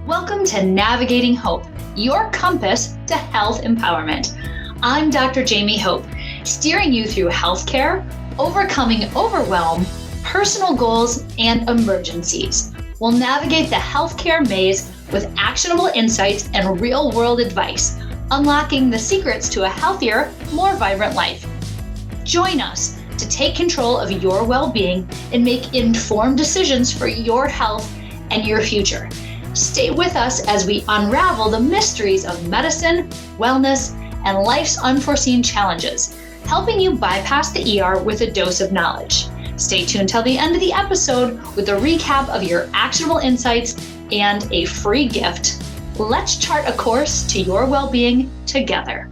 Welcome to Navigating Hope, your compass to health empowerment. I'm Dr. Jaime Hope, steering you through healthcare, overcoming overwhelm, personal goals, and emergencies. We'll navigate the healthcare maze with actionable insights and real-world advice, unlocking the secrets to a healthier, more vibrant life. Join us to take control of your well-being and make informed decisions for your health and your future. Stay with us as we unravel the mysteries of medicine, wellness, and life's unforeseen challenges, helping you bypass the ER with a dose of knowledge. Stay tuned till the end of the episode with a recap of your actionable insights and a free gift. Let's chart a course to your well-being together.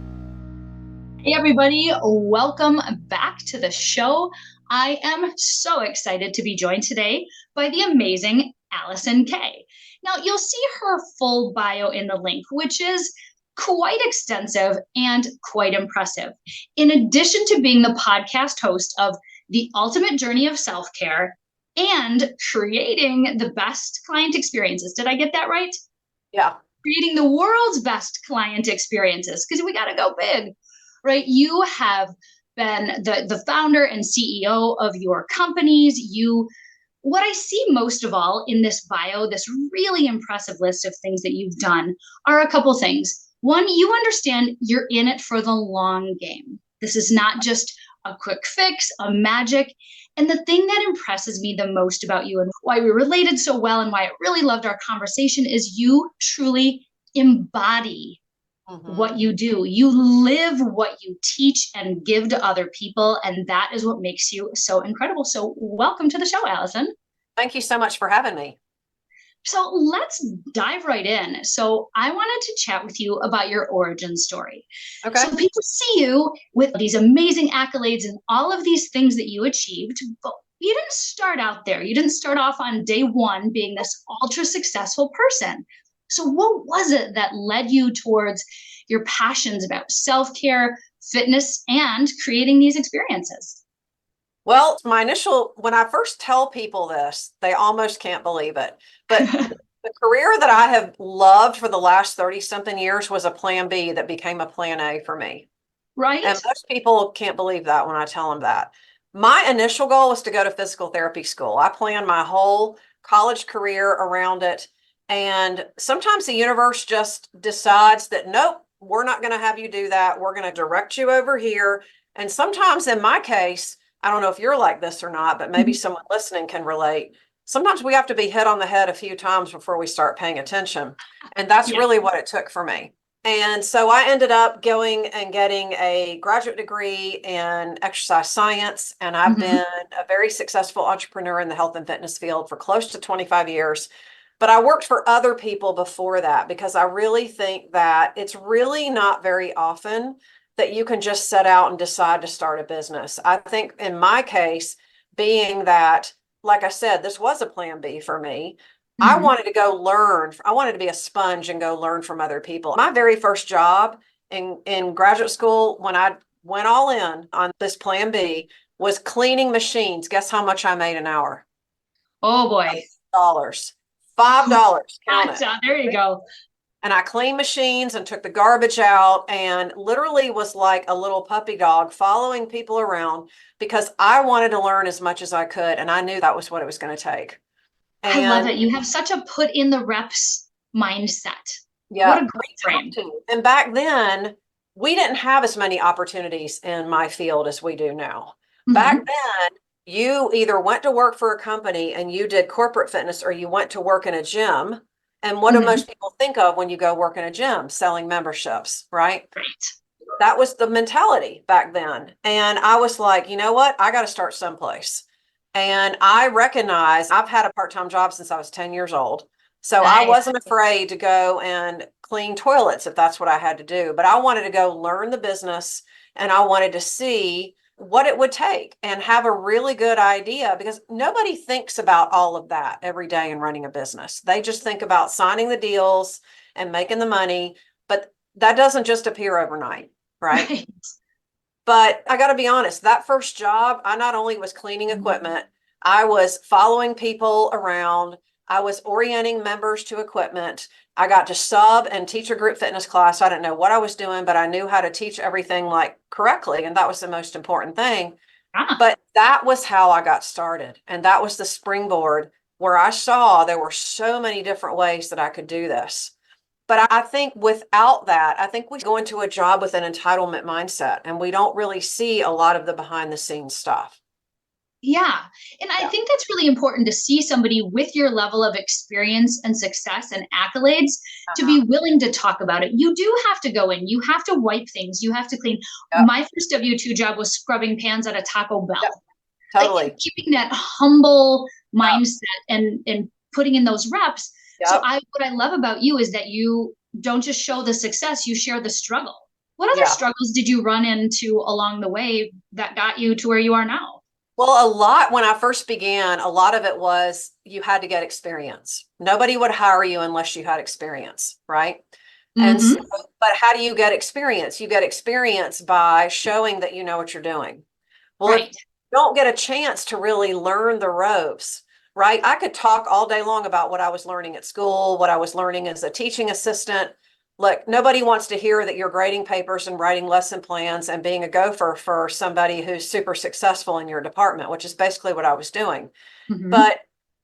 Hey everybody, welcome back to the show. I am so excited to be joined today by the amazing Alison K. Now, you'll see her full bio in the link, which is quite extensive and quite impressive. In addition to being the podcast host of The Ultimate Journey of Self-Care and creating the best client experiences. Did I get that right? Yeah. Creating the world's best client experiences, because we got to go big, right? You have been the founder and CEO of your companies. What I see most of all in this bio, this really impressive list of things that you've done, are a couple things. One, you understand you're in it for the long game. This is not just a quick fix, a magic. And the thing that impresses me the most about you and why we related so well and why I really loved our conversation is you truly embody what you do. You live what you teach and give to other people. And that is what makes you so incredible. So welcome to the show, Alison. Thank you so much for having me. So let's dive right in. So I wanted to chat with you about your origin story. Okay. So people see you with these amazing accolades and all of these things that you achieved, but you didn't start out there. You didn't start off on day one being this ultra successful person. So what was it that led you towards your passions about self-care, fitness, and creating these experiences? Well, when I first tell people this, they almost can't believe it. But the career that I have loved for the last 30-something years was a plan B that became a plan A for me. Right. And most people can't believe that when I tell them that. My initial goal was to go to physical therapy school. I planned my whole college career around it. And sometimes the universe just decides that, nope, we're not going to have you do that. We're going to direct you over here. And sometimes in my case, I don't know if you're like this or not, but maybe someone listening can relate. Sometimes we have to be hit on the head a few times before we start paying attention. And that's really what it took for me. And so I ended up going and getting a graduate degree in exercise science. And I've been a very successful entrepreneur in the health and fitness field for close to 25 years. But I worked for other people before that because I really think that it's really not very often that you can just set out and decide to start a business. I think in my case, being that, like I said, this was a plan B for me. I wanted to go learn. I wanted to be a sponge and go learn from other people. My very first job in graduate school, when I went all in on this plan B, was cleaning machines. Guess how much I made an hour? Oh boy. $5. $5. Count it. There you go. And I cleaned machines and took the garbage out and literally was like a little puppy dog following people around because I wanted to learn as much as I could. And I knew that was what it was going to take. I love it. You have such a put in the reps mindset. Yeah. What a great frame. And back then, we didn't have as many opportunities in my field as we do now. Back then, you either went to work for a company and you did corporate fitness or you went to work in a gym. And what do most people think of when you go work in a gym? Selling memberships, right? Right. That was the mentality back then. And I was like, you know what? I got to start someplace. And I recognize I've had a part-time job since I was 10 years old. So I wasn't afraid to go and clean toilets if that's what I had to do. But I wanted to go learn the business and I wanted to see what it would take and have a really good idea because nobody thinks about all of that every day in running a business. They just think about signing the deals and making the money, but that doesn't just appear overnight, right? But I got to be honest, that first job, I not only was cleaning equipment, I was following people around. I was orienting members to equipment. I got to sub and teach a group fitness class. I didn't know what I was doing, but I knew how to teach everything like correctly. And that was the most important thing. Ah, But that was how I got started. And that was the springboard where I saw there were so many different ways that I could do this. But I think without that, I think we go into a job with an entitlement mindset and we don't really see a lot of the behind the scenes stuff. yeah. And I Yeah. think that's really important to see somebody with your level of experience and success and accolades to Uh-huh. be willing to talk about it. You do have to go in, you have to wipe things, you have to clean. Yep. My first W-2 job was scrubbing pans at a Taco Yep. Bell. Like Totally. keeping that humble Yep. mindset and putting in those reps. So Yep. what I love about you is that you don't just show the success, you share the struggle. What other Yeah. struggles did you run into along the way that got you to where you are now? Well, a lot when I first began, a lot of it was you had to get experience. Nobody would hire you unless you had experience, right? And so, Mm-hmm. but how do you get experience? You get experience by showing that you know what you're doing. Well, if you Right. don't get a chance to really learn the ropes, right? I could talk all day long about what I was learning at school, what I was learning as a teaching assistant. Look, nobody wants to hear that you're grading papers and writing lesson plans and being a gopher for somebody who's super successful in your department, which is basically what I was doing. Mm-hmm. But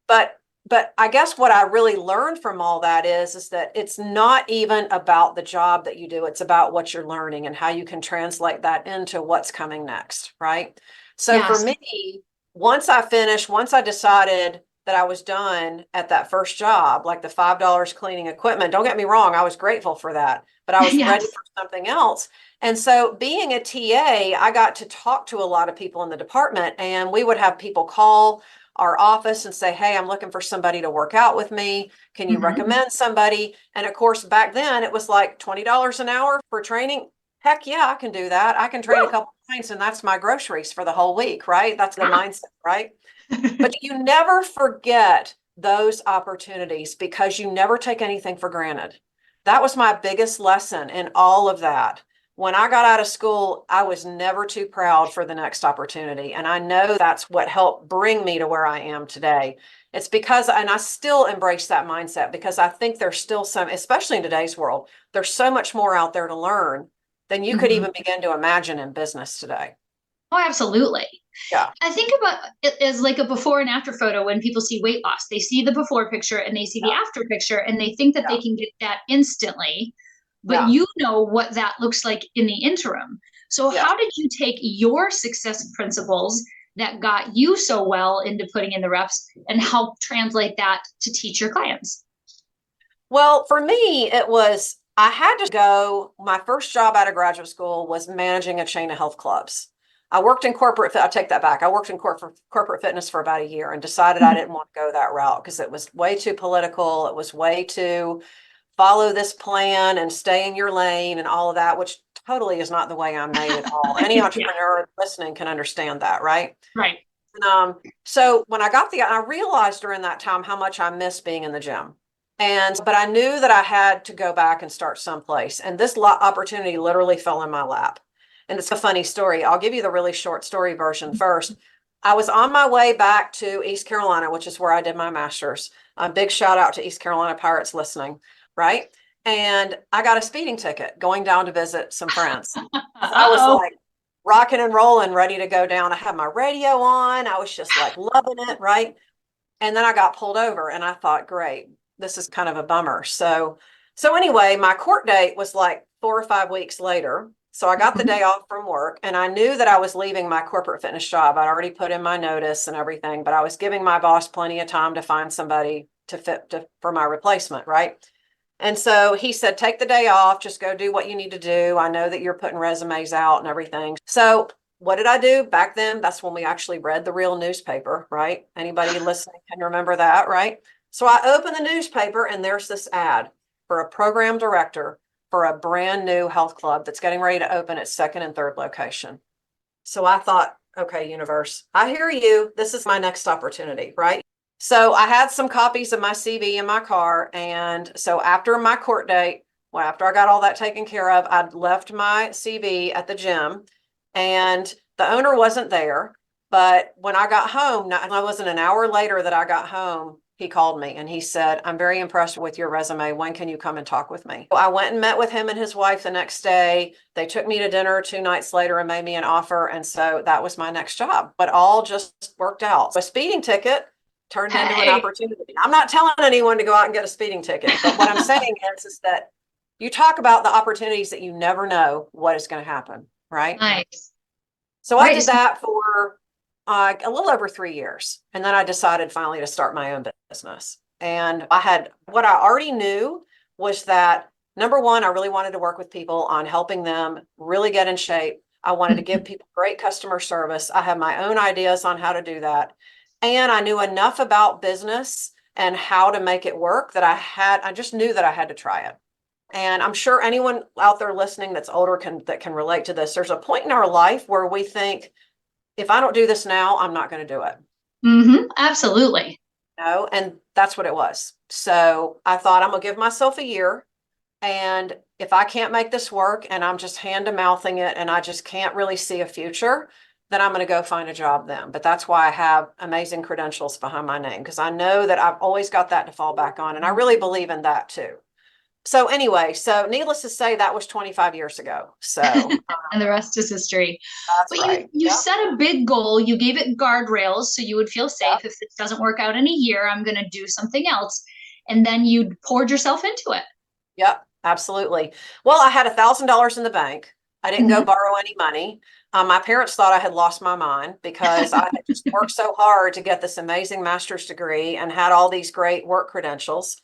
but but I guess what I really learned from all that is that it's not even about the job that you do. It's about what you're learning and how you can translate that into what's coming next, right? So for Yes. me, once I finished, once I decided that I was done at that first job, like the $5 cleaning equipment, don't get me wrong, I was grateful for that, but I was ready Yes. for something else. And so being a TA, I got to talk to a lot of people in the department, and we would have people call our office and say, hey, I'm looking for somebody to work out with me. Can you Mm-hmm. recommend somebody? And of course, back then it was like $20 an hour for training. Heck yeah, I can do that. I can train a Woo! couple of clients and that's my groceries for the whole week, right? That's the Ah. mindset, right? But you never forget those opportunities because you never take anything for granted. That was my biggest lesson in all of that. When I got out of school, I was never too proud for the next opportunity. And I know that's what helped bring me to where I am today. It's because, and I still embrace that mindset because I think there's still some, especially in today's world, there's so much more out there to learn than you could Mm-hmm. even begin to imagine in business today. Oh, absolutely. Yeah. I think about it as like a before and after photo when people see weight loss. They see the before picture and they see the Yeah. after picture and they think that Yeah. they can get that instantly, but Yeah. you know what that looks like in the interim. So, Yeah. how did you take your success principles that got you so well into putting in the reps and help translate that to teach your clients? Well, for me, it was I had to go. My first job out of graduate school was managing a chain of health clubs. I worked in I take that back. I worked in corporate fitness for about a year and decided I didn't want to go that route because it was way too political. It was way too follow this plan and stay in your lane and all of that, which totally is not the way I'm made at all. Any Yeah, entrepreneur listening can understand that, right? right. So when I realized during that time how much I missed being in the gym. But I knew that I had to go back and start someplace. And this opportunity literally fell in my lap. And it's a funny story. I'll give you the really short story version first. I was on my way back to East Carolina, which is where I did my master's. A big shout out to East Carolina Pirates listening, right? And I got a speeding ticket going down to visit some friends. I was Uh-oh. like, rocking and rolling, ready to go down. I had my radio on. I was just like loving it, right? And then I got pulled over and I thought, great, this is kind of a bummer. So anyway, my court date was like 4 or 5 weeks later. So I got the day off from work and I knew that I was leaving my corporate fitness job. I'd already put in my notice and everything, but I was giving my boss plenty of time to find somebody for my replacement, right? And so he said, take the day off, just go do what you need to do. I know that you're putting resumes out and everything. So what did I do back then? That's when we actually read the real newspaper, right? Anybody listening can remember that, right? So I opened the newspaper and there's this ad for a program director for a brand new health club that's getting ready to open its second and third location. So I thought, okay, universe, I hear you. This is my next opportunity, right? So I had some copies of my CV in my car. And so after my court date, well, after I got all that taken care of, I'd left my CV at the gym and the owner wasn't there. But when I got home, it wasn't an hour later that I got home, he called me and he said, I'm very impressed with your resume. When can you come and talk with me? I went and met with him and his wife the next day. They took me to dinner 2 nights later and made me an offer. And so that was my next job, but all just worked out. A speeding ticket turned into an opportunity. I'm not telling anyone to go out and get a speeding ticket, but what I'm saying is that you talk about the opportunities that you never know what is going to happen, right? Nice. So I did that for a little over 3 years. And then I decided finally to start my own business. And what I already knew was that number one, I really wanted to work with people on helping them really get in shape. I wanted to give people great customer service. I have my own ideas on how to do that. And I knew enough about business and how to make it work that I just knew that I had to try it. And I'm sure anyone out there listening that's older that can relate to this. There's a point in our life where we think, if I don't do this now, I'm not going to do it. Absolutely. No, and that's what it was. So I thought I'm going to give myself a year. And if I can't make this work and I'm just hand to mouthing it and I just can't really see a future, then I'm going to go find a job then. But that's why I have amazing credentials behind my name, because I know that I've always got that to fall back on. And I really believe in that too. So anyway, so needless to say, that was 25 years ago. So and the rest is history. That's but right. You set a big goal. You gave it guardrails so you would feel safe. If it doesn't work out in a year, I'm going to do something else. And then you poured yourself into it. Yep, absolutely. Well, I had $1,000 in the bank. I didn't go borrow any money. My parents thought I had lost my mind because I had just worked so hard to get this amazing master's degree and had all these great work credentials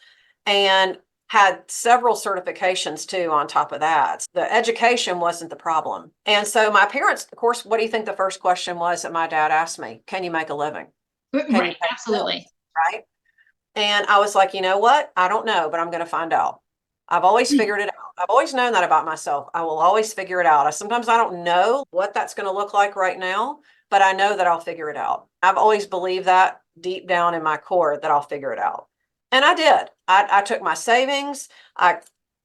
and had several certifications too on top of that. The education wasn't the problem. And so my parents, of course, what do you think the first question was that my dad asked me? Can you make a living? Right, absolutely. Right. And I was like, you know what? I don't know, but I'm going to find out. I've always figured it out. I've always known that about myself. I will always figure it out. Sometimes I don't know what that's going to look like right now, but I know that I'll figure it out. I've always believed that deep down in my core that I'll figure it out. And I did. I took my savings. I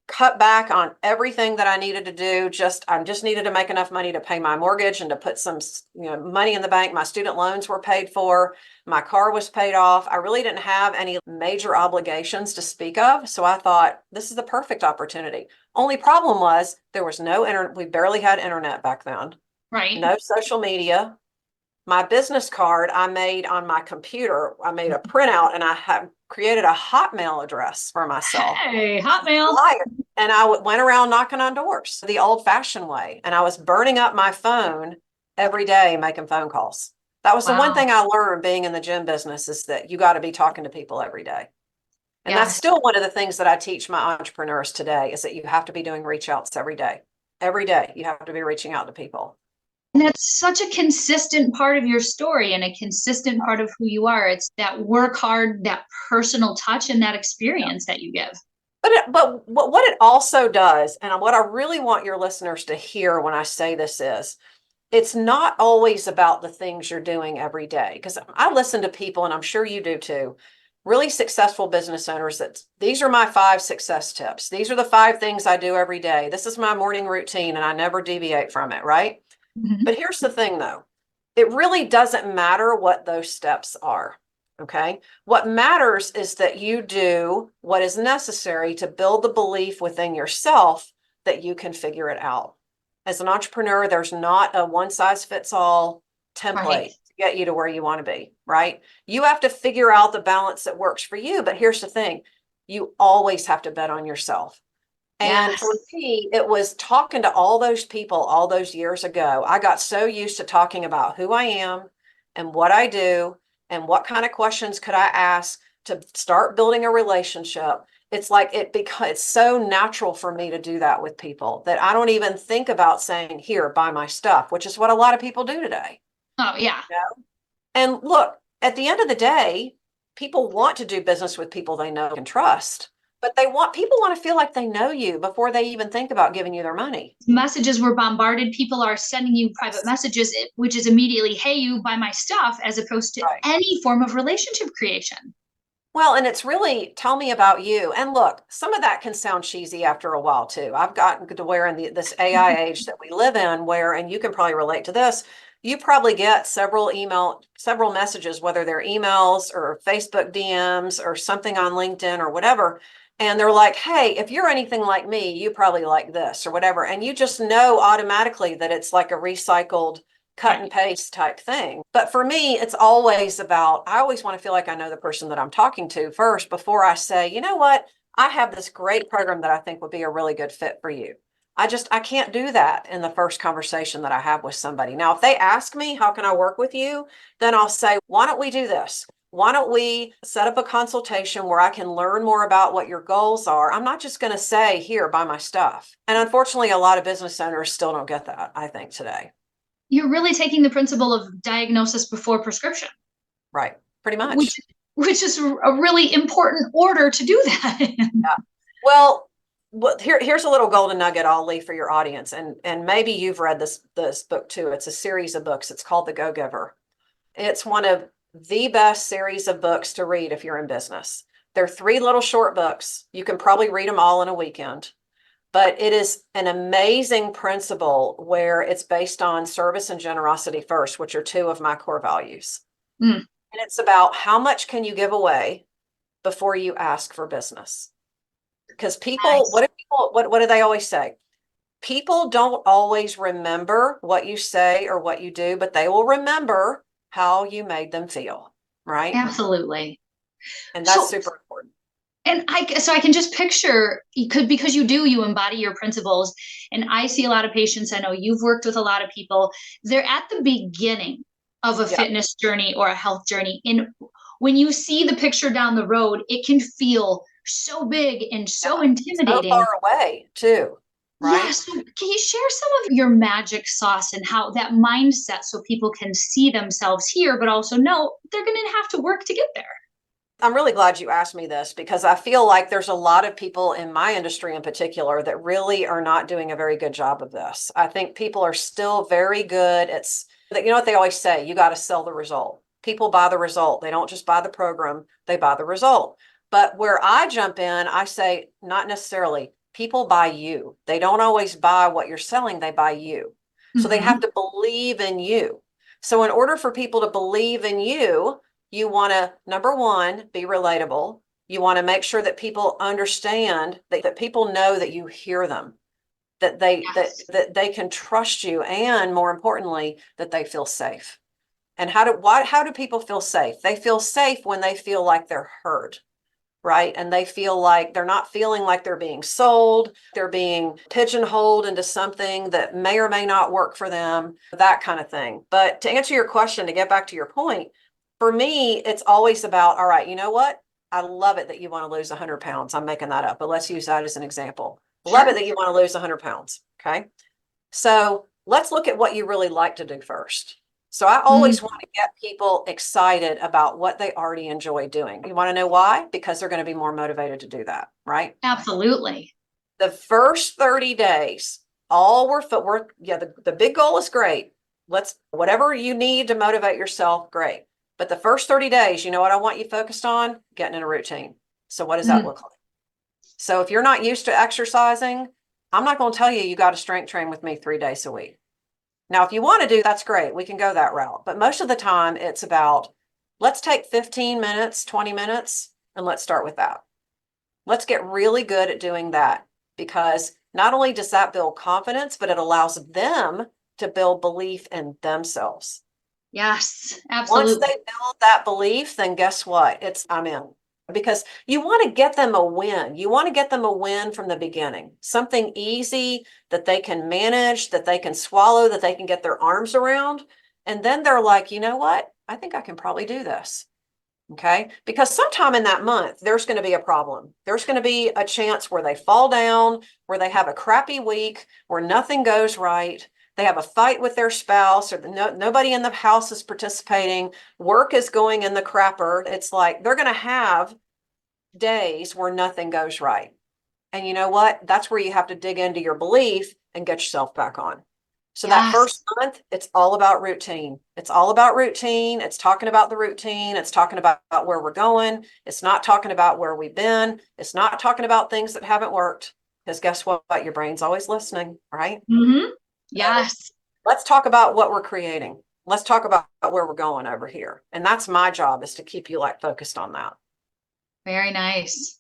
cut back on everything that I needed to do. I just needed to make enough money to pay my mortgage and to put some, money in the bank. My student loans were paid for. My car was paid off. I really didn't have any major obligations to speak of. So I thought, this is the perfect opportunity. Only problem was there was no internet. We barely had internet back then. Right. No social media. My business card I made on my computer. I made a printout and I have created a Hotmail address for myself. Hey, Hotmail. And I went around knocking on doors the old fashioned way. And I was burning up my phone every day, making phone calls. That was the one thing I learned being in the gym business, is that you got to be talking to people every day. And that's still one of the things that I teach my entrepreneurs today, is that you have to be doing reach outs every day. Every day you have to be reaching out to people. And that's such a consistent part of your story and a consistent part of who you are. It's that work hard, that personal touch, and that experience that you give. But what it also does, and what I really want your listeners to hear when I say this is, it's not always about the things you're doing every day. Because I listen to people, and I'm sure you do too, really successful business owners, that these are my 5 success tips. These are the 5 things I do every day. This is my morning routine, and I never deviate from it, right? But here's the thing, though. It really doesn't matter what those steps are. Okay. What matters is that you do what is necessary to build the belief within yourself that you can figure it out. As an entrepreneur, there's not a one size fits all template to get you to where you want to be, right? You have to figure out the balance that works for you. But here's the thing. You always have to bet on yourself. And for me, it was talking to all those people all those years ago. I got so used to talking about who I am and what I do and what kind of questions could I ask to start building a relationship. It's like it's so natural for me to do that with people that I don't even think about saying, here, buy my stuff, which is what a lot of people do today. Oh, yeah. And look, at the end of the day, people want to do business with people they know and trust. But people want to feel like they know you before they even think about giving you their money. Messages were bombarded. People are sending you private messages, which is immediately, hey, you buy my stuff, as opposed to any form of relationship creation. Well, and it's really, tell me about you. And look, some of that can sound cheesy after a while too. I've gotten to where in this AI age that we live in, and you can probably relate to this, you probably get several messages, whether they're emails or Facebook DMs or something on LinkedIn or whatever. And they're like, hey, if you're anything like me, you probably like this or whatever. And you just know automatically that it's like a recycled cut and paste type thing. But for me, it's always about, I always want to feel like I know the person that I'm talking to first before I say, you know what, I have this great program that I think would be a really good fit for you. I can't do that in the first conversation that I have with somebody. Now, if they ask me, how can I work with you? Then I'll say, why don't we do this? Why don't we set up a consultation where I can learn more about what your goals are? I'm not just going to say, here, buy my stuff. And unfortunately, a lot of business owners still don't get that, I think, today. You're really taking the principle of diagnosis before prescription. Right. Pretty much. Which is a really important order to do that. Yeah. Well, here's a little golden nugget I'll leave for your audience. And maybe you've read this book too. It's a series of books. It's called The Go-Giver. It's one of the best series of books to read if you're in business. They're 3 little short books. You can probably read them all in a weekend. But it is an amazing principle where it's based on service and generosity first, which are 2 of my core values. And it's about how much can you give away before you ask for business. Because people, Nice. what do they always say? People don't always remember what you say or what you do, but they will remember how you made them feel, right? Absolutely. And that's super important. And I can just picture, because you embody your principles. And I see a lot of patients, I know you've worked with a lot of people, they're at the beginning of a fitness journey or a health journey. And when you see the picture down the road, it can feel so big and so intimidating. So far away too, right? Yeah. So can you share some of your magic sauce and how that mindset so people can see themselves here, but also know they're going to have to work to get there? I'm really glad you asked me this because I feel like there's a lot of people in my industry in particular that really are not doing a very good job of this. I think people are still very good at, you know what they always say, you got to sell the result. People buy the result. They don't just buy the program, they buy the result. But where I jump in, I say, not necessarily. People buy you. They don't always buy what you're selling, they buy you. So they have to believe in you. So in order for people to believe in you, you want to, number one, be relatable. You want to make sure that people understand that people know that you hear them, that they can trust you, and more importantly, that they feel safe. And how do people feel safe? They feel safe when they feel like they're heard, right? And they feel like they're not feeling like they're being sold, they're being pigeonholed into something that may or may not work for them, that kind of thing. But to answer your question, to get back to your point, for me, it's always about, all right, you know what? I love it that you want to lose 100 pounds. I'm making that up, but let's use that as an example. Love it that you want to lose 100 pounds. Okay. So let's look at what you really like to do first. So I always want to get people excited about what they already enjoy doing. You want to know why? Because they're going to be more motivated to do that, right? Absolutely. The first 30 days, the big goal is great. Whatever you need to motivate yourself, great. But the first 30 days, you know what I want you focused on? Getting in a routine. So what does that look like? So if you're not used to exercising, I'm not going to tell you got to strength train with me 3 days a week. Now, if you want to do, that's great. We can go that route. But most of the time it's about, let's take 15 minutes, 20 minutes, and let's start with that. Let's get really good at doing that, because not only does that build confidence, but it allows them to build belief in themselves. Yes, absolutely. Once they build that belief, then guess what? I'm in. Because you want to get them a win. You want to get them a win from the beginning. Something easy that they can manage, that they can swallow, that they can get their arms around. And then they're like, you know what? I think I can probably do this. Okay. Because sometime in that month, there's going to be a problem. There's going to be a chance where they fall down, where they have a crappy week, where nothing goes right. They have a fight with their spouse, or nobody in the house is participating. Work is going in the crapper. It's like they're going to have days where nothing goes right. And you know what? That's where you have to dig into your belief and get yourself back on. So that first month, it's all about routine. It's all about routine. It's talking about the routine. It's talking about where we're going. It's not talking about where we've been. It's not talking about things that haven't worked. Because guess what? Your brain's always listening, right? Yes. Let's talk about what we're creating. let's talk about where we're going over here. And that's my job, is to keep you like focused on that. Very nice.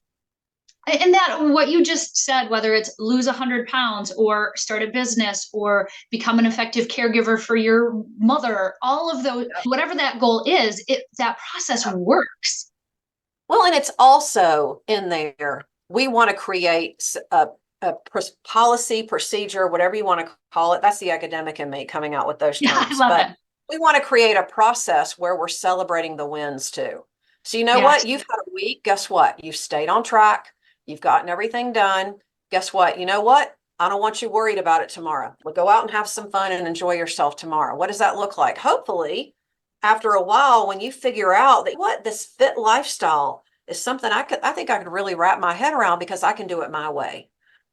And that what you just said, whether it's lose 100 pounds or start a business or become an effective caregiver for your mother, all of those, whatever that goal is, that process works. Well, and it's also in there. We want to create a policy, procedure, whatever you want to call it. That's the academic in me coming out with those terms. Yeah, I love but it. we want to create a process where we're celebrating the wins too. So you know what? You've had a week. Guess what? You've stayed on track. You've gotten everything done. Guess what? You know what? I don't want you worried about it tomorrow. We'll go out and have some fun and enjoy yourself tomorrow. What does that look like? Hopefully, after a while, when you figure out that what this fit lifestyle is something I think I could really wrap my head around, because I can do it my way.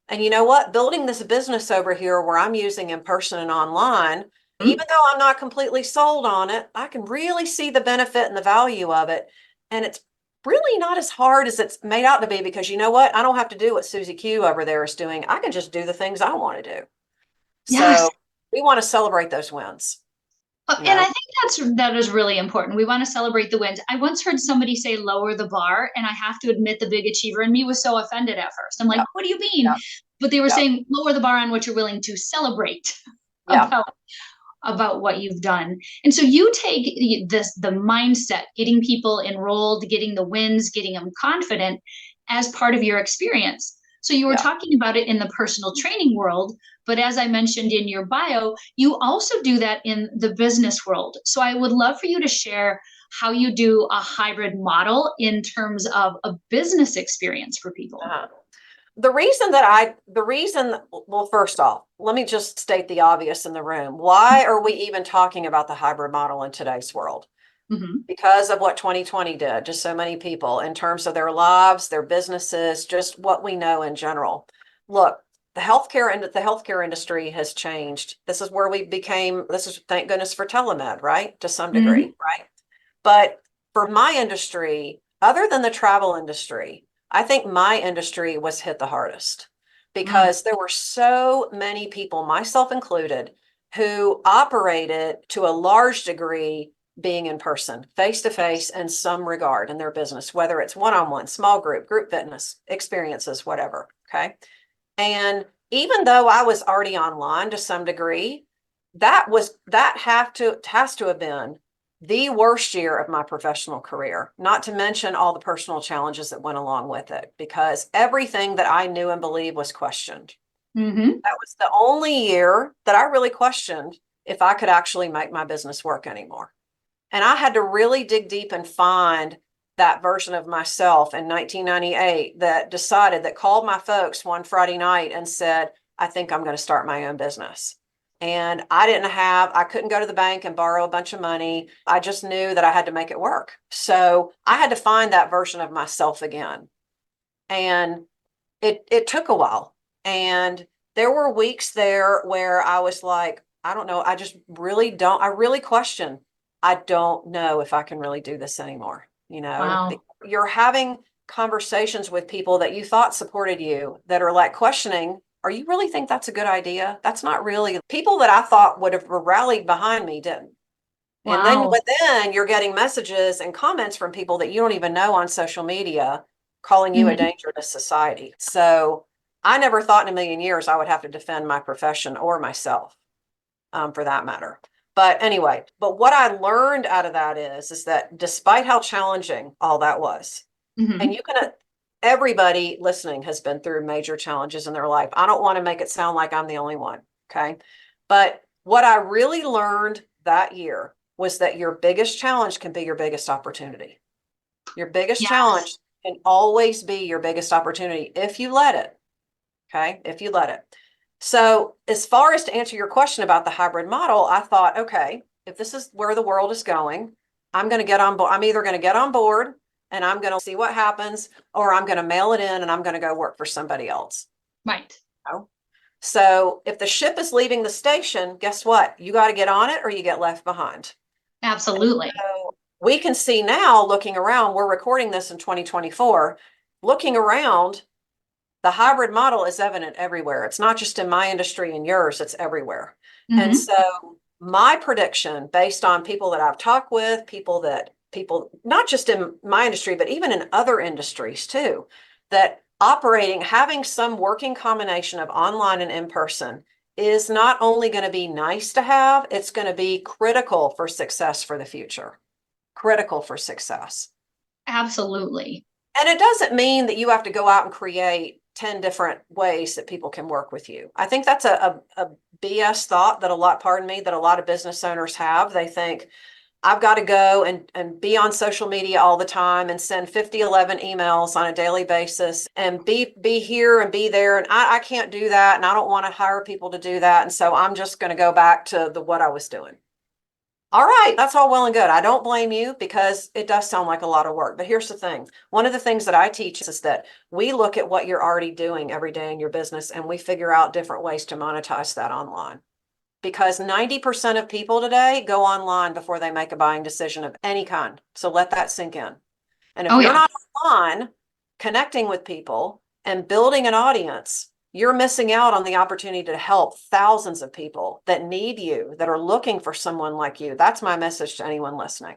And you know what? Building this business over here where I'm using in person and online, even though I'm not completely sold on it, I can really see the benefit and the value of it. And it's really not as hard as it's made out to be, because you know what? I don't have to do what Susie Q over there is doing. I can just do the things I want to do. Yes. So we want to celebrate those wins. And I think that is really important. We want to celebrate the wins. I once heard somebody say lower the bar, and I have to admit the big achiever in me was so offended at first. I'm like, what do you mean? But they were saying lower the bar on what you're willing to celebrate about what you've done. And so you take the mindset, getting people enrolled, getting the wins, getting them confident as part of your experience. So you were talking about it in the personal training world, but as I mentioned in your bio, you also do that in the business world. So I would love for you to share how you do a hybrid model in terms of a business experience for people. Well, first off, let me just state the obvious in the room. Why are we even talking about the hybrid model in today's world? Because of what 2020 did to so many people in terms of their lives, their businesses, just what we know in general. Look, the healthcare industry has changed. This is where thank goodness for telemed, right? To some degree, right? But for my industry, other than the travel industry, I think my industry was hit the hardest, because there were so many people, myself included, who operated to a large degree being in person, face to face in some regard in their business, whether it's one-on-one, small group fitness, experiences, whatever. Okay. And even though I was already online to some degree, that has to have been the worst year of my professional career, not to mention all the personal challenges that went along with it, because everything that I knew and believed was questioned. That was the only year that I really questioned if I could actually make my business work anymore. And I had to really dig deep and find that version of myself in 1998 that called my folks one Friday night and said, I think I'm going to start my own business. And I couldn't go to the bank and borrow a bunch of money. I just knew that I had to make it work. So I had to find that version of myself again. And it took a while. And there were weeks there where I was like, I don't know. I really question. I don't know if I can really do this anymore. You're having conversations with people that you thought supported you that are like questioning, are you really think that's a good idea? That's not really people that I thought would have rallied behind me didn't. And then you're getting messages and comments from people that you don't even know on social media calling you a danger to society. So I never thought in a million years I would have to defend my profession or myself, for that matter. But anyway, what I learned out of that is that despite how challenging all that was, and everybody listening has been through major challenges in their life. I don't want to make it sound like I'm the only one. Okay. But what I really learned that year was that your biggest challenge can be your biggest opportunity. Your biggest challenge can always be your biggest opportunity if you let it. Okay. If you let it. So as far as to answer your question about the hybrid model, I thought, okay, if this is where the world is going, I'm going to get on board. I'm either going to get on board and I'm going to see what happens, or I'm going to mail it in and I'm going to go work for somebody else. Right. So if the ship is leaving the station, guess what? You got to get on it or you get left behind. Absolutely. So we can see now, looking around, we're recording this in 2024, looking around, the hybrid model is evident everywhere. It's not just in my industry and yours, it's everywhere. And so my prediction, based on people that I've talked with, people, not just in my industry, but even in other industries too, that having some working combination of online and in person is not only going to be nice to have, it's going to be critical for success for the future. Critical for success. Absolutely. And it doesn't mean that you have to go out and create 10 different ways that people can work with you. I think that's a BS thought that a lot of business owners have. They think, I've got to go and be on social media all the time and send 11 emails on a daily basis and be here and be there. And I can't do that. And I don't want to hire people to do that. And so I'm just going to go back to what I was doing. All right, that's all well and good. I don't blame you, because it does sound like a lot of work. But here's the thing. One of the things that I teach is that we look at what you're already doing every day in your business and we figure out different ways to monetize that online. Because 90% of people today go online before they make a buying decision of any kind. So let that sink in. And if Oh, you're yeah. not online connecting with people and building an audience, you're missing out on the opportunity to help thousands of people that need you, that are looking for someone like you. That's my message to anyone listening.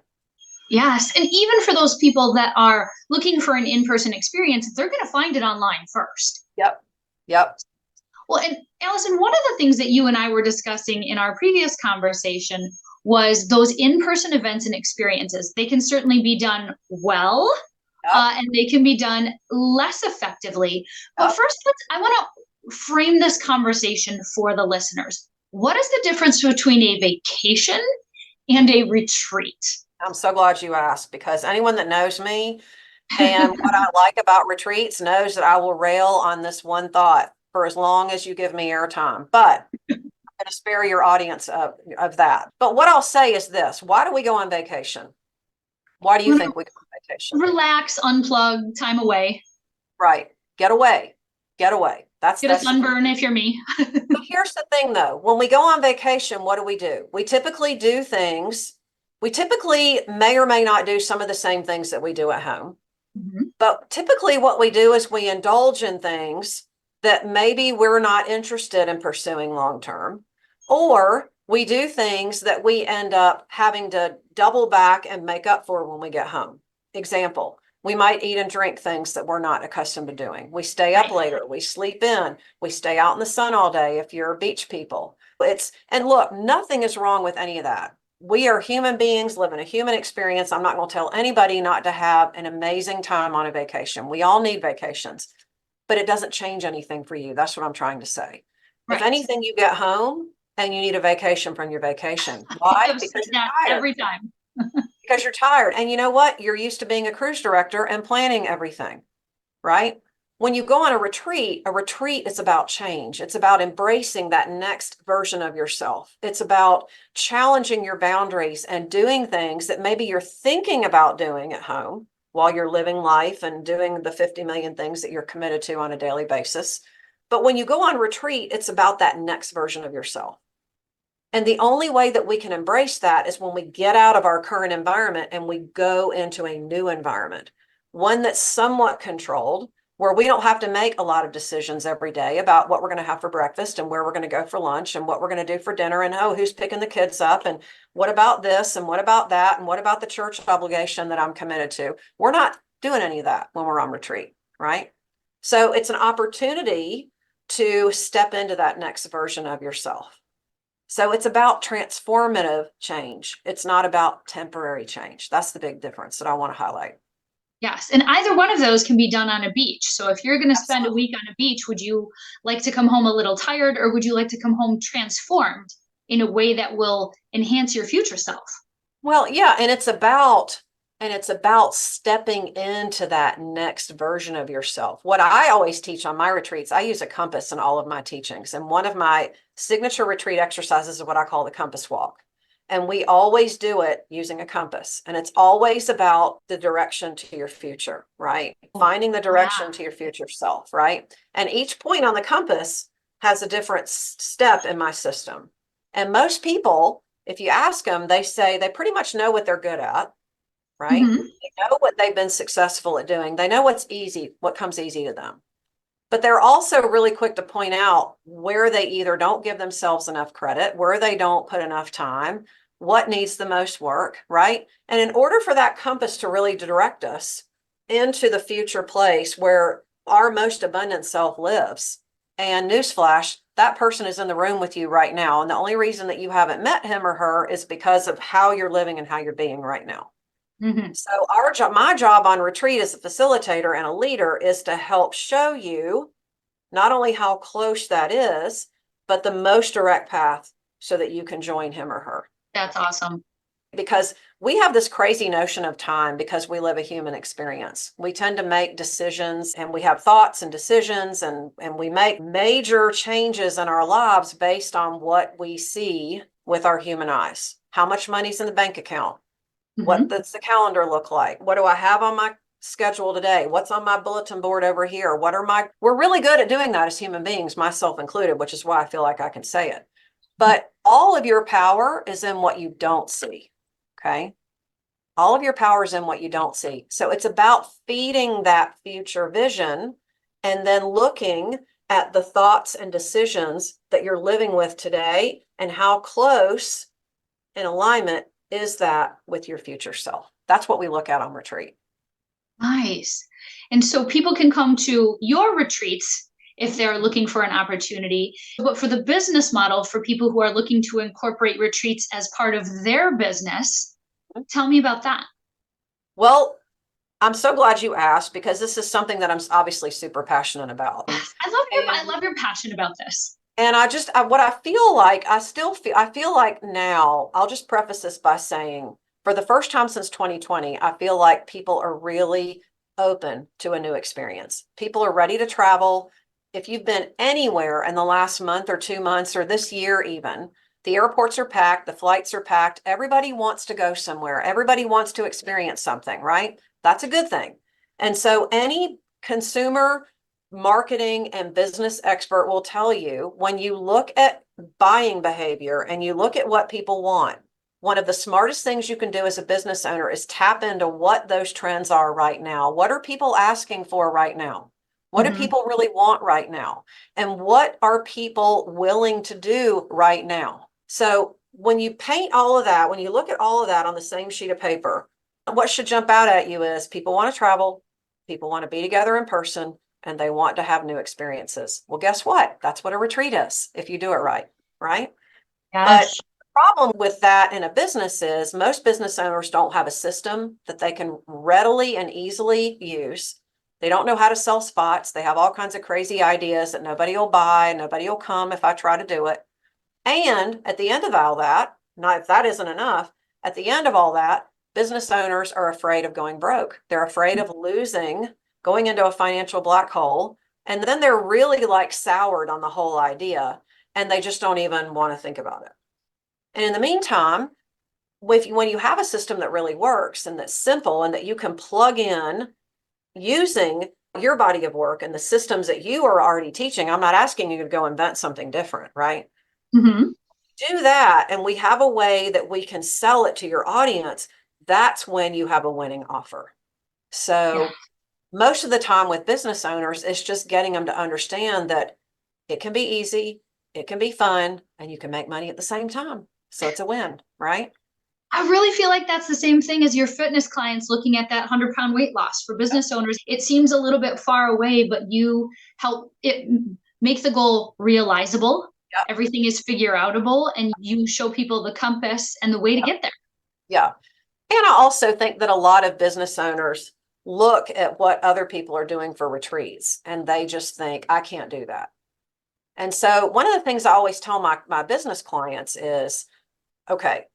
Yes. And even for those people that are looking for an in-person experience, they're going to find it online first. Yep. Yep. Well, and Alison, one of the things that you and I were discussing in our previous conversation was those in-person events and experiences. They can certainly be done well, Yep. and they can be done less effectively. But Yep. first, I want to frame this conversation for the listeners. What is the difference between a vacation and a retreat? I'm so glad you asked, because anyone that knows me and what I like about retreats knows that I will rail on this one thought for as long as you give me airtime. But I'm going to spare your audience of that. But what I'll say is this: why do we go on vacation? Why do you think we go on vacation? Relax, unplug, time away. Right. Get away. Get away. Get a sunburn if you're me. But here's the thing, though. When we go on vacation, what do? We typically do things. We typically may or may not do some of the same things that we do at home. Mm-hmm. But typically what we do is we indulge in things that maybe we're not interested in pursuing long term, or we do things that we end up having to double back and make up for when we get home. Example, we might eat and drink things that we're not accustomed to doing. We stay up later, we sleep in, we stay out in the sun all day if you're beach people. And look, nothing is wrong with any of that. We are human beings living a human experience. I'm not going to tell anybody not to have an amazing time on a vacation. We all need vacations, but it doesn't change anything for you. That's what I'm trying to say. Right. If anything, you get home and you need a vacation from your vacation. Why? Because you're tired. Every time. Because you're tired. And you know what? You're used to being a cruise director and planning everything, right? When you go on a retreat is about change. It's about embracing that next version of yourself. It's about challenging your boundaries and doing things that maybe you're thinking about doing at home while you're living life and doing the 50 million things that you're committed to on a daily basis. But when you go on retreat, it's about that next version of yourself. And the only way that we can embrace that is when we get out of our current environment and we go into a new environment, one that's somewhat controlled, where we don't have to make a lot of decisions every day about what we're going to have for breakfast and where we're going to go for lunch and what we're going to do for dinner and who's picking the kids up and what about this and what about that and what about the church obligation that I'm committed to. We're not doing any of that when we're on retreat, right? So it's an opportunity to step into that next version of yourself. So it's about transformative change. It's not about temporary change. That's the big difference that I want to highlight. Yes. And either one of those can be done on a beach. So if you're going to spend a week on a beach, would you like to come home a little tired, or would you like to come home transformed in a way that will enhance your future self? Well, yeah. And it's about stepping into that next version of yourself. What I always teach on my retreats, I use a compass in all of my teachings. And one of my signature retreat exercises is what I call the compass walk. And we always do it using a compass. And it's always about the direction to your future, right? Finding the direction to your future self, right? And each point on the compass has a different step in my system. And most people, if you ask them, they say they pretty much know what they're good at, right? Mm-hmm. They know what they've been successful at doing. They know what's easy, what comes easy to them. but they're also really quick to point out where they either don't give themselves enough credit, where they don't put enough time, what needs the most work, right? And in order for that compass to really direct us into the future place where our most abundant self lives, and newsflash, that person is in the room with you right now. And the only reason that you haven't met him or her is because of how you're living and how you're being right now. Mm-hmm. So our job, my job on retreat as a facilitator and a leader is to help show you not only how close that is, but the most direct path so that you can join him or her. That's awesome. Because we have this crazy notion of time because we live a human experience. We tend to make decisions and we have thoughts and decisions and we make major changes in our lives based on what we see with our human eyes. How much money's in the bank account? What does the calendar look like? What do I have on my schedule today? What's on my bulletin board over here? We're really good at doing that as human beings, myself included, which is why I feel like I can say it. But all of your power is in what you don't see. Okay. All of your power is in what you don't see. So it's about feeding that future vision and then looking at the thoughts and decisions that you're living with today and how close in alignment is that with your future self. That's what we look at on retreat. Nice. And so people can come to your retreats if they're looking for an opportunity. But for the business model, for people who are looking to incorporate retreats as part of their business, tell me about that. Well, I'm so glad you asked because this is something that I'm obviously super passionate about. I love your passion about this. And what I feel like, I feel like now, I'll just preface this by saying, for the first time since 2020, I feel like people are really open to a new experience. People are ready to travel. If you've been anywhere in the last month or 2 months or this year even, the airports are packed, the flights are packed. Everybody wants to go somewhere. Everybody wants to experience something, right? That's a good thing. And so any consumer marketing and business expert will tell you when you look at buying behavior and you look at what people want, one of the smartest things you can do as a business owner is tap into what those trends are right now. What are people asking for right now? What do people really want right now? And what are people willing to do right now? So when you paint all of that, when you look at all of that on the same sheet of paper, what should jump out at you is people want to travel, people want to be together in person, and they want to have new experiences. Well, guess what? That's what a retreat is if you do it right, right? But Yes. the problem with that in a business is most business owners don't have a system that they can readily and easily use. They don't know how to sell spots. They have all kinds of crazy ideas that nobody will buy, nobody will come if I try to do it. And at the end of all that, not if that isn't enough, at the end of all that, business owners are afraid of going broke. They're afraid of losing, going into a financial black hole. And then they're really like soured on the whole idea and they just don't even want to think about it. And in the meantime, when you have a system that really works and that's simple and that you can plug in using your body of work and the systems that you are already teaching, I'm not asking you to go invent something different, right? Do that, and we have a way that we can sell it to your audience. That's when you have a winning offer. So most of the time with business owners, it's just getting them to understand that it can be easy, it can be fun, and you can make money at the same time. So it's a win, right? I really feel like that's the same thing as your fitness clients looking at that 100-pound weight loss. For business owners, it seems a little bit far away, but you help it make the goal realizable. Yep. Everything is figure outable, and you show people the compass and the way to get there. Yeah. And I also think that a lot of business owners look at what other people are doing for retreats and they just think, I can't do that. And so one of the things I always tell my business clients is, okay,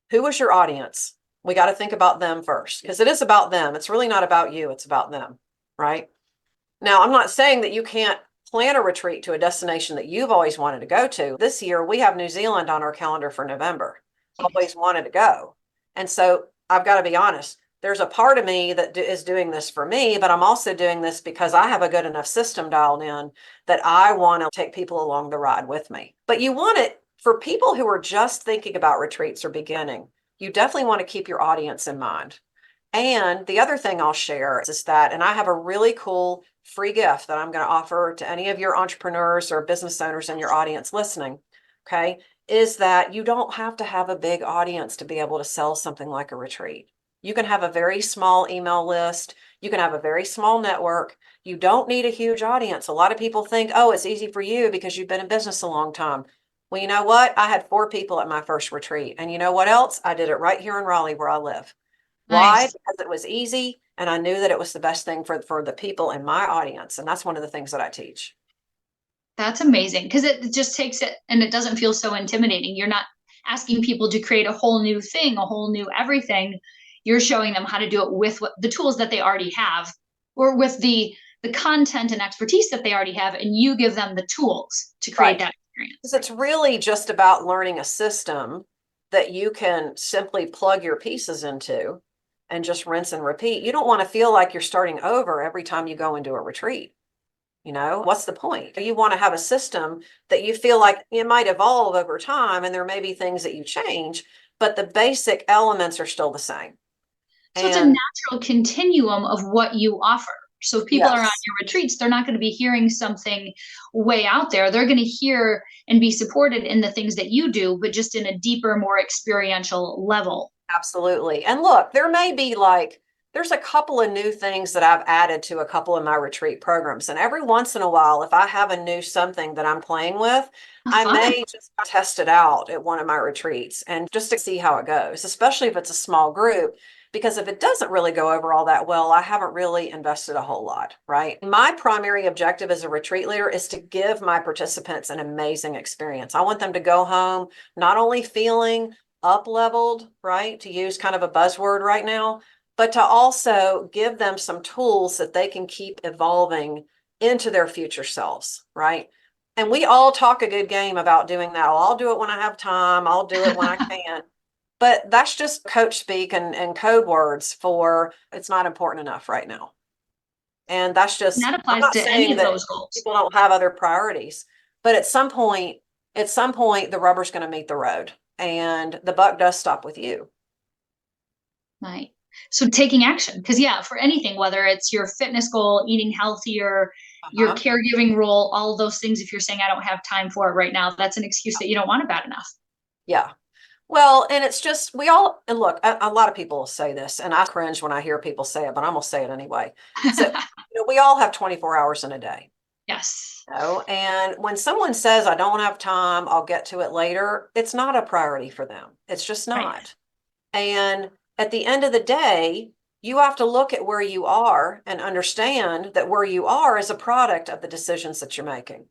who was your audience? We got to think about them first because it is about them. It's really not about you. It's about them, right? Now, I'm not saying that you can't plan a retreat to a destination that you've always wanted to go to. This year, we have New Zealand on our calendar for November. Always wanted to go. And so I've got to be honest. There's a part of me that is doing this for me, but I'm also doing this because I have a good enough system dialed in that I want to take people along the ride with me. But you want it for people who are just thinking about retreats or beginning. You definitely want to keep your audience in mind. And the other thing I'll share is that, and I have a really cool free gift that I'm going to offer to any of your entrepreneurs or business owners in your audience listening, okay, is that you don't have to have a big audience to be able to sell something like a retreat. You can have a very small email list. You can have a very small network. You don't need a huge audience. A lot of people think, oh, it's easy for you because you've been in business a long time. Well, you know what? I had 4 people at my first retreat. And you know what else? I did it right here in Raleigh where I live. Why? Nice. Because it was easy and I knew that it was the best thing for the people in my audience. And that's one of the things that I teach. That's amazing because it just takes it and it doesn't feel so intimidating. You're not asking people to create a whole new thing, a whole new everything. You're showing them how to do it with the tools that they already have or with the content and expertise that they already have, and you give them the tools to create Right. that experience. Because it's really just about learning a system that you can simply plug your pieces into and just rinse and repeat. You don't want to feel like you're starting over every time you go into a retreat. You know, what's the point? You want to have a system that you feel like it might evolve over time and there may be things that you change, but the basic elements are still the same. So it's a natural continuum of what you offer. So if people are on Yes, your retreats, they're not going to be hearing something way out there. They're going to hear and be supported in the things that you do, but just in a deeper, more experiential level. absolutely. And look, there may be like, there's a couple of new things that I've added to a couple of my retreat programs. And every once in a while, if I have a new something that I'm playing with, I Fun. may just test it out at one of my retreats and just to see how it goes, especially if it's a small group. Because if it doesn't really go over all that well, I haven't really invested a whole lot, right? My primary objective as a retreat leader is to give my participants an amazing experience. I want them to go home not only feeling up leveled, right? To use kind of a buzzword right now, but to also give them some tools that they can keep evolving into their future selves, right? And we all talk a good game about doing that. I'll do it when I have time. I'll do it when I can. But that's just coach speak and code words for it's not important enough right now. And that's And just, that I'm applies not to any saying of that those goals. people don't have other priorities, but at some point, the rubber's going to meet the road and the buck does stop with you. Right. So taking action, because yeah, for anything, whether it's your fitness goal, eating healthier, your Uh-huh. caregiving role, all those things, if you're saying I don't have time for it right now, that's an excuse that you don't want it bad enough. Yeah. Well, and it's just, we all, and look, a lot of people say this, and I cringe when I hear people say it, but I'm going to say it anyway. So, we all have 24 hours in a day. Yes. And when someone says, I don't have time, I'll get to it later, it's not a priority for them. It's just Right. not. And at the end of the day, you have to look at where you are and understand that where you are is a product of the decisions that you're making.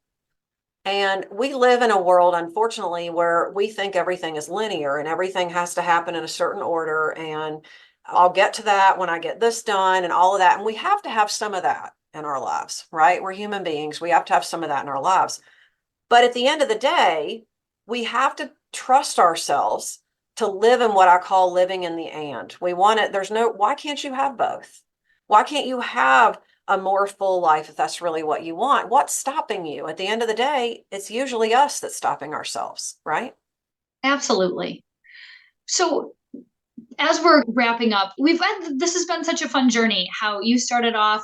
And we live in a world, unfortunately, where we think everything is linear and everything has to happen in a certain order. And I'll get to that when I get this done and all of that. And we have to have some of that in our lives, right? We're human beings. We have to have some of that in our lives. But at the end of the day, we have to trust ourselves to live in what I call living in the and. We want it. Why can't you have both? Why can't you have a more full life if that's really what you want? What's stopping you? At the end of the day, it's usually us that's stopping ourselves, right? Absolutely. So as we're wrapping up, this has been such a fun journey, how you started off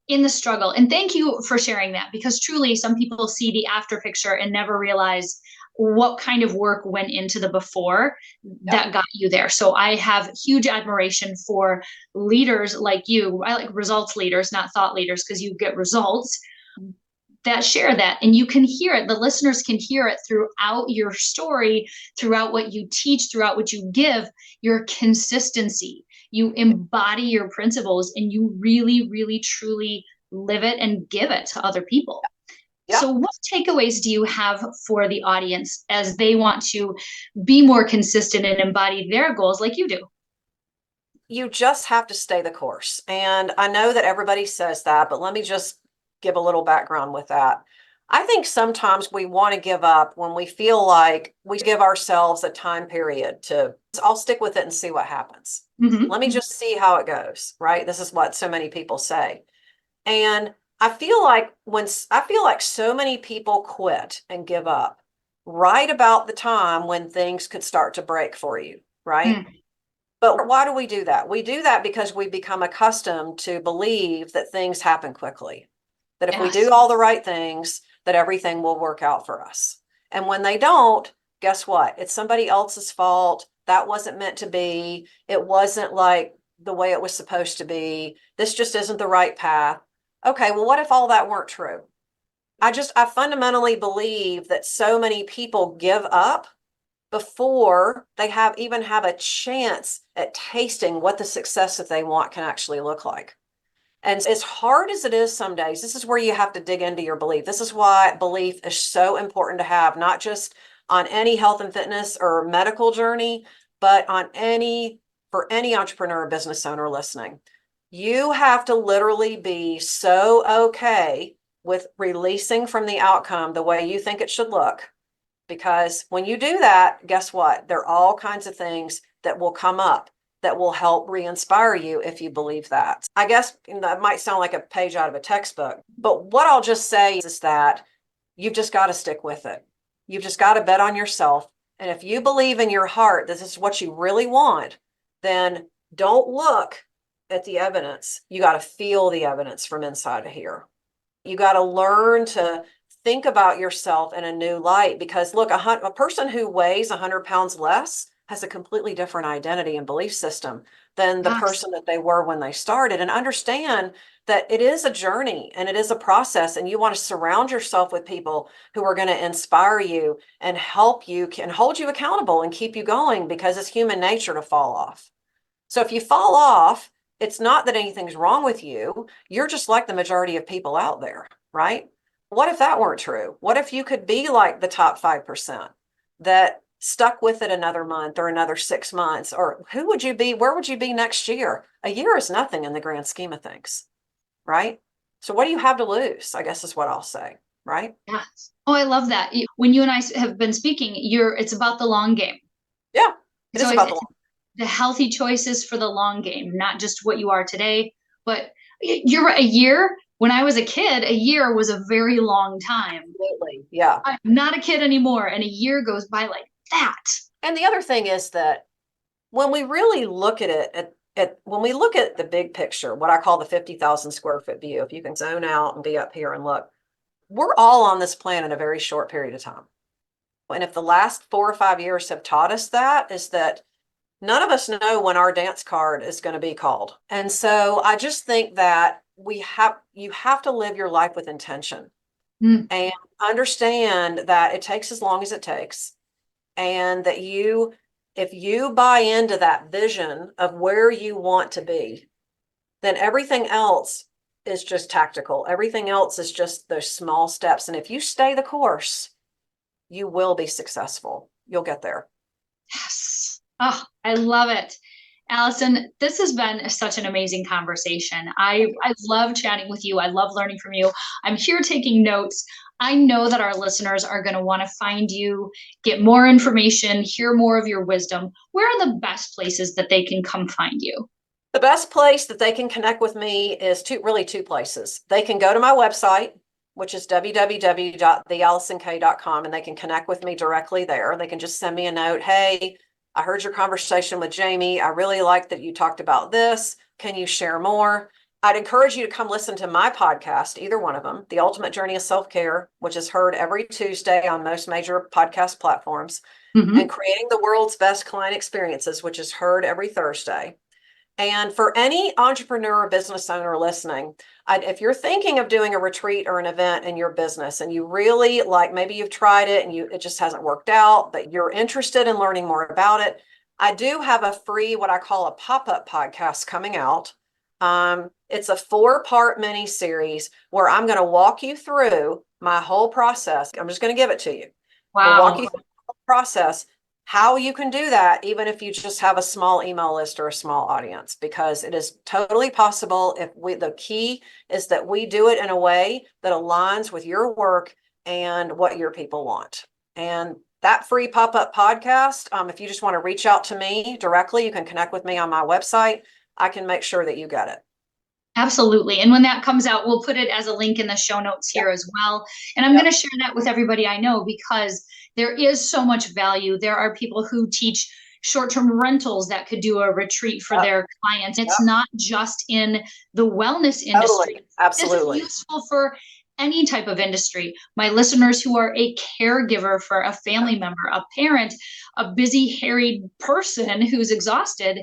in the struggle. And thank you for sharing that because truly some people see the after picture and never realize what kind of work went into the before Yep. that got you there. So I have huge admiration for leaders like you. I like results leaders, not thought leaders, because you get results that share that and you can hear it. The listeners can hear it throughout your story, throughout what you teach, throughout what you give, your consistency. You embody your principles and you really, really, truly live it and give it to other people. Yep. So, what takeaways do you have for the audience as they want to be more consistent and embody their goals like you do? You just have to stay the course. And I know that everybody says that, but let me just give a little background with that. I think sometimes we want to give up when we feel like we give ourselves a time period to, I'll stick with it and see what happens. Mm-hmm. Let me just see how it goes, right? This is what so many people say. And I feel like so many people quit and give up right about the time when things could start to break for you, right? Mm. But why do? We do that because we become accustomed to believe that things happen quickly. that if we Yes. do all the right things, that everything will work out for us. And when they don't, guess what? It's somebody else's fault. That wasn't meant to be. It wasn't like the way it was supposed to be. This just isn't the right path. Okay, well, what if all that weren't true? I fundamentally believe that so many people give up before they even have a chance at tasting what the success that they want can actually look like. And as hard as it is some days, this is where you have to dig into your belief. This is why belief is so important to have, not just on any health and fitness or medical journey, but for any entrepreneur or business owner listening. You have to literally be so okay with releasing from the outcome the way you think it should look. Because when you do that, guess what? There are all kinds of things that will come up that will help re-inspire you if you believe that. I guess that might sound like a page out of a textbook, but what I'll just say is that you've just got to stick with it. You've just got to bet on yourself. And if you believe in your heart that this is what you really want, then don't look at the evidence. You got to feel the evidence from inside of here. You got to learn to think about yourself in a new light, because look, a person who weighs 100 pounds less has a completely different identity and belief system than the person that they were when they started. And understand that it is a journey and it is a process, and you want to surround yourself with people who are going to inspire you and help you and hold you accountable and keep you going, because it's human nature to fall off. So if you fall off, it's not that anything's wrong with you. You're just like the majority of people out there, right? What if that weren't true? What if you could be like the top 5% that stuck with it another month or another 6 months? Or who would you be? Where would you be next year? A year is nothing in the grand scheme of things, right? So what do you have to lose? I guess is what I'll say, right? Yes. Oh, I love that. When you and I have been speaking, it's about the long game. Yeah, it is about the healthy choices for the long game, not just what you are today. But you're right. A year, when I was a kid, a year was a very long time. Absolutely. Yeah. I'm not a kid anymore, and a year goes by like that. And the other thing is that when we really look at it, when we look at the big picture, what I call the 50,000 square foot view, if you can zone out and be up here and look, we're all on this planet a very short period of time. And if the last 4 or 5 years have taught us that, is that none of us know when our dance card is going to be called. And so I just think that you have to live your life with intention and understand that it takes as long as it takes. And that if you buy into that vision of where you want to be, then everything else is just tactical. Everything else is just those small steps. And if you stay the course, you will be successful. You'll get there. Yes. Oh, I love it. Alison, this has been such an amazing conversation. I love chatting with you. I love learning from you. I'm here taking notes. I know that our listeners are going to want to find you, get more information, hear more of your wisdom. Where are the best places that they can come find you? The best place that they can connect with me is two places. They can go to my website, which is www.thealisonk.com, and they can connect with me directly there. They can just send me a note. Hey, I heard your conversation with Jaime. I really like that you talked about this. Can you share more? I'd encourage you to come listen to my podcast, either one of them, The Ultimate Journey of Self-Care, which is heard every Tuesday on most major podcast platforms, and Creating the World's Best Client Experiences, which is heard every Thursday. And for any entrepreneur or business owner listening, if you're thinking of doing a retreat or an event in your business and you really maybe you've tried it and it just hasn't worked out, but you're interested in learning more about it, I do have a free, what I call a pop-up podcast coming out. It's a 4-part mini series where I'm going to walk you through my whole process. I'm just going to give it to you. Wow. We'll walk you through the whole process, how you can do that, even if you just have a small email list or a small audience, because it is totally possible. The key is that we do it in a way that aligns with your work and what your people want. And that free pop-up podcast, if you just want to reach out to me directly, you can connect with me on my website. I can make sure that you get it. Absolutely. And when that comes out, we'll put it as a link in the show notes here as well. And I'm going to share that with everybody I know, because there is so much value. There are people who teach short-term rentals that could do a retreat for their clients. It's not just in the wellness industry. Totally. Absolutely. This is useful for any type of industry. My listeners who are a caregiver for a family member, a parent, a busy, harried person who's exhausted,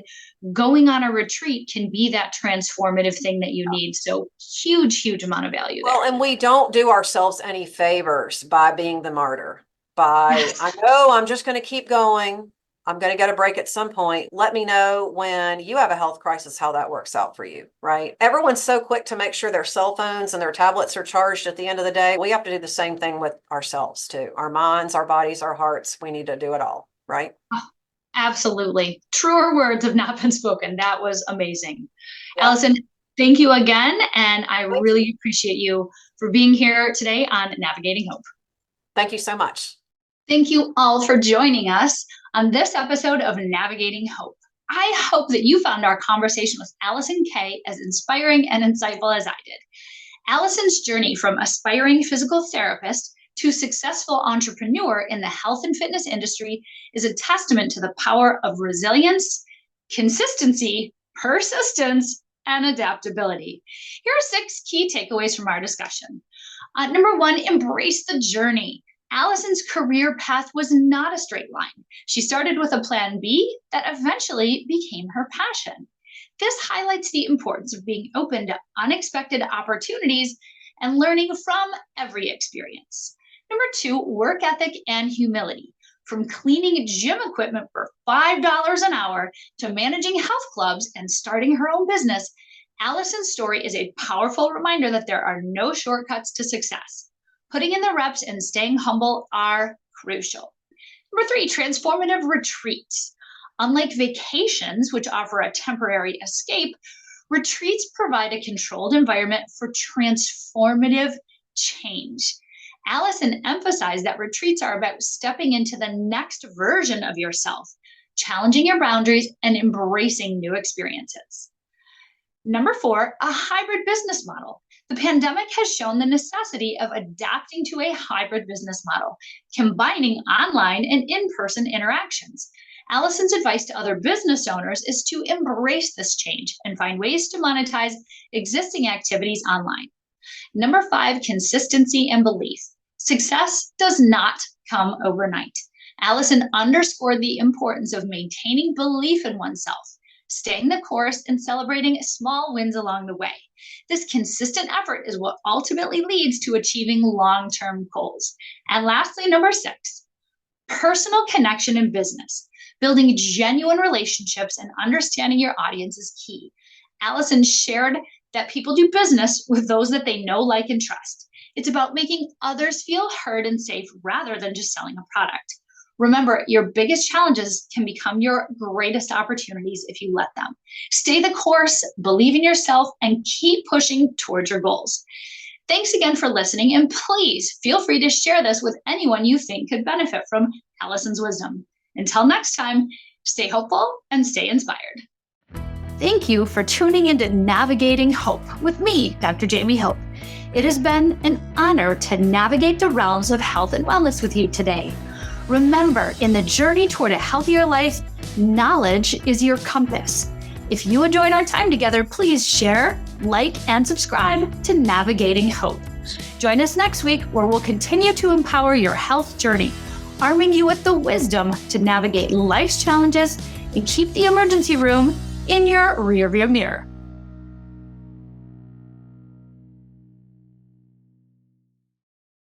going on a retreat can be that transformative thing that you need. So huge amount of value there. Well, and we don't do ourselves any favors by being the martyr. I know I'm just going to keep going. I'm going to get a break at some point. Let me know when you have a health crisis, how that works out for you, right? Everyone's so quick to make sure their cell phones and their tablets are charged at the end of the day. We have to do the same thing with ourselves too. Our minds, our bodies, our hearts. We need to do it all, right? Oh, absolutely. Truer words have not been spoken. That was amazing. Yeah. Alison, thank you again. And I really appreciate you for being here today on Navigating Hope. Thank you so much. Thank you all for joining us on this episode of Navigating Hope. I hope that you found our conversation with Alison K as inspiring and insightful as I did. Alison's journey from aspiring physical therapist to successful entrepreneur in the health and fitness industry is a testament to the power of resilience, consistency, persistence, and adaptability. Here are 6 key takeaways from our discussion. Number 1, embrace the journey. Alison's career path was not a straight line. She started with a plan B that eventually became her passion. This highlights the importance of being open to unexpected opportunities and learning from every experience. Number 2, work ethic and humility. From cleaning gym equipment for $5 an hour to managing health clubs and starting her own business, Alison's story is a powerful reminder that there are no shortcuts to success. Putting in the reps and staying humble are crucial. Number 3, transformative retreats. Unlike vacations, which offer a temporary escape, retreats provide a controlled environment for transformative change. Alison emphasized that retreats are about stepping into the next version of yourself, challenging your boundaries, and embracing new experiences. Number 4, a hybrid business model. The pandemic has shown the necessity of adapting to a hybrid business model, combining online and in-person interactions. Alison's advice to other business owners is to embrace this change and find ways to monetize existing activities online. Number 5, consistency and belief. Success does not come overnight. Alison underscored the importance of maintaining belief in oneself, staying the course, and celebrating small wins along the way. This consistent effort is what ultimately leads to achieving long-term goals. And lastly, number 6, personal connection in business. Building genuine relationships and understanding your audience is key. Alison shared that people do business with those that they know, like, and trust. It's about making others feel heard and safe rather than just selling a product. Remember, your biggest challenges can become your greatest opportunities if you let them. Stay the course, believe in yourself, and keep pushing towards your goals. Thanks again for listening, and please feel free to share this with anyone you think could benefit from Alison's wisdom. Until next time, stay hopeful and stay inspired. Thank you for tuning into Navigating Hope with me, Dr. Jaime Hope. It has been an honor to navigate the realms of health and wellness with you today. Remember, in the journey toward a healthier life, knowledge is your compass. If you enjoyed our time together, please share, like, and subscribe to Navigating Hope. Join us next week where we'll continue to empower your health journey, arming you with the wisdom to navigate life's challenges and keep the emergency room in your rearview mirror.